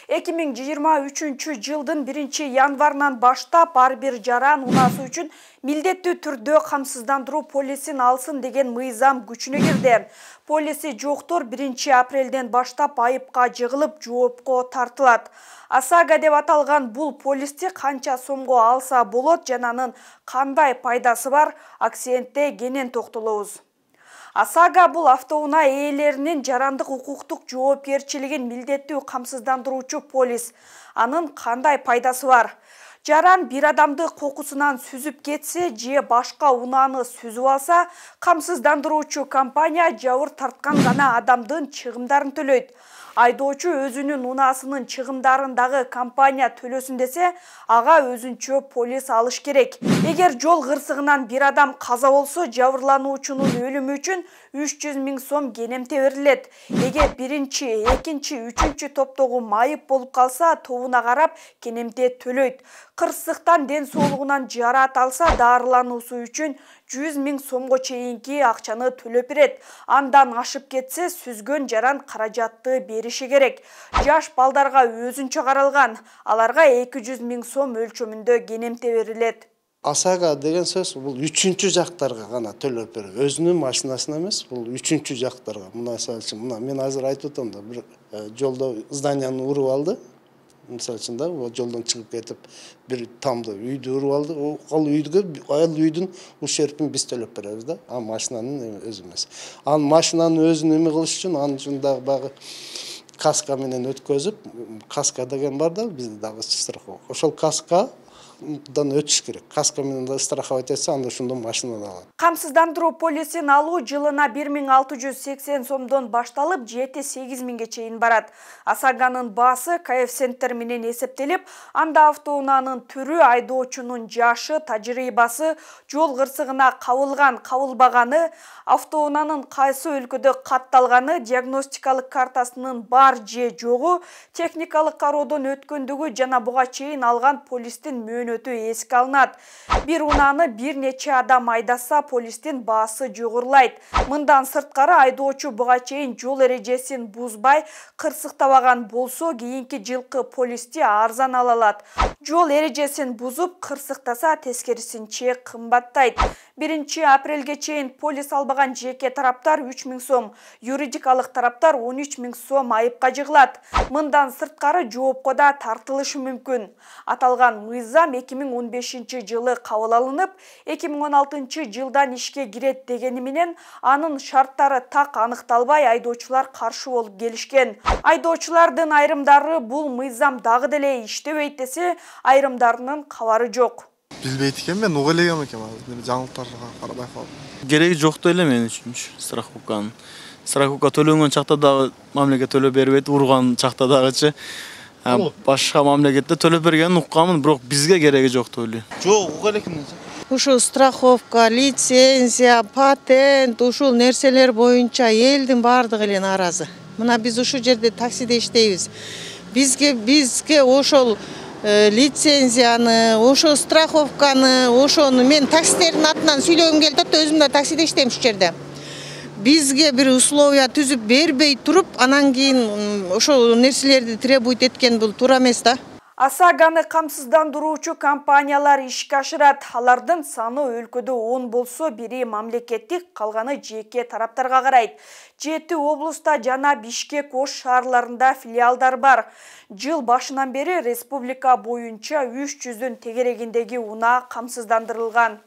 2023 жылдын 1-январынан баштап ар бир жаран унасы үчүн милдеттүү түрдө камсыздандыруу полисин алсын деген мыйзам күчүнө кирди. Полиси жоктор 1-апрелден баштап айыпка жыгылып жоопко тартылат. ОСАГО деп аталган бул полисти канча сомго алса болот жана анын кандай пайдасы бар, акцентте кенен токтолобуз. ОСАГО бул автоунаа ээлеринин жарандык укуктук жоопкерчилигин милдеттүү камсыздандыруучу полис. Анын кандай пайдасы бар? Жаран бир адамды кокусунан сүзүп кетсе же башка унааны сүзүп алса, камсыздандыруучу компания жабыр тарткан гана адамдын чыгымдарын төлөйт. Айдоочу өзүнүн унаасынын чыгымдарын дагы компания төлөсүн десе, ага өзүнчө полис алыш керек. Эгер жол кырсыгынан бир адам каза болсо, жабырлануучунун өлүмү үчүн 300 000 сом кенемте берилет. Эгер 1-чи, 2-чи, 3-чү топтогу майып болуп калса, тобуна карап кенемте төлөйт. Кырсыктан ден соолугунан жараат алса, дарылануусу үчүн 100 000 сомго чейинки акчаны төлөп берет. Андан ашып кетсе, сүзгөн жаран каражатты бериши керек. Жаш балдарга өзүнчө каралган, аларга 200 000 сом өлчөмүндө кенемте берилет. ОСАГО деген сөз бул 3-чү жактарга гана төлөп берет. Өзүнүн машинасына эмес, бул 3-чү жактарга. Мына мен азыр айтып атам да, бир жолдо зданияны уруп алды. Мисалы үчүн да, жолдон чыгып кетип, бир тамды үйдү уруп алды. Ал үйдүн ущербин биз төлөп беребиз да. А машинанын өзү эмес. Ал машинанын өзүн эме кылыш үчүн анын жөнүндө багы каска менен өткөзүп, каска деген бар да, бизде дагы страховка. Ошол каскадан өтүш керек. Каска менен да страховать этсе, анда ошондо машинаны алат. Камсыздандыруу полисин алуу жылына 1680 сомдон башталып, 7-8 миңге чейин барат. ОСАГОнун баасы коэффициенттер менен эсептелип, анда автоунаанын түрү, айдоочунун жашы, тажрыйбасы, жол кырсыгына кабылган, кабылбаганы, автоунаанын кайсы өлкөдө катталганы, диагностикалык картасынын бар же жогу, техникалык кароодон өткөндүгү жана буга чейин алган полистин мөөнөтү эске алынат. Бир унааны бир нече адам айдаса, полистин баасы жогорулайт. Мындан сырткары, айдоочу буга чейин жол эрежесин бузбай, кырсыктабаган болсо, кийинки жылкы полисти арзан ала алат. Жол эрежесин бузуп, кырсыктаса, тескерисинче кымбаттайт. 1-апрелге чейин полис албаган жеке тараптар 3 000 сом, юридикалык тараптар 13 000 сом айыпка жыгылат. Мындан сырткары жоопко да тартылышы мүмкүн. Аталган мыйзам 2015 жылы кабыл алынып, 2016 жылдан ишке кирет дегени менен, анын шарттары так аныкталбай, айдоочулар каршы болуп келишкен. Айдоочулардын айрымдары бул мыйзам дагы деле иштебейт десе, айрымдарынын кабары жок. Билбейт экен, мен уга элегем экен, жаңылыктарга карабай калдым. Кереги жок эле мен үчүн страховканын. Страховка төлөнгөн чакта дагы мамлекет төлөп бербейт, урган чакта дагычы. Башка мамлекетте төлөп бергенин укканмын, бирок бизге кереги жок деп ойлойм. Жок, уга элекмин. Ушул страховка, лицензия, патент, ушул нерселер боюнча элдин бардыгы эле нааразы. Мына биз ушул жерде таксиде иштейбиз. Бизге ошол лицензияны, ошол страховканы, ошону мен таксистердин атынан сүйлөгүм келип атат, өзүм да таксиде иштейм ушул жерде. Бизге бир условия түзүп бербей туруп, анан кийин ошол нерселерди требует эткен бул туура эмес да. ОСАГОны камсыздандыруучу компаниялар ишке ашырат. Алардын саны өлкөдө 10 болсо, бири мамлекеттик, калганы жеке тараптарга карайт. 7 облуста жана Бишкек, Ош шаарларында филиалдар бар. Жыл башынан бери республика боюнча 300-дөн тегерегиндеги унаа камсыздандырылган.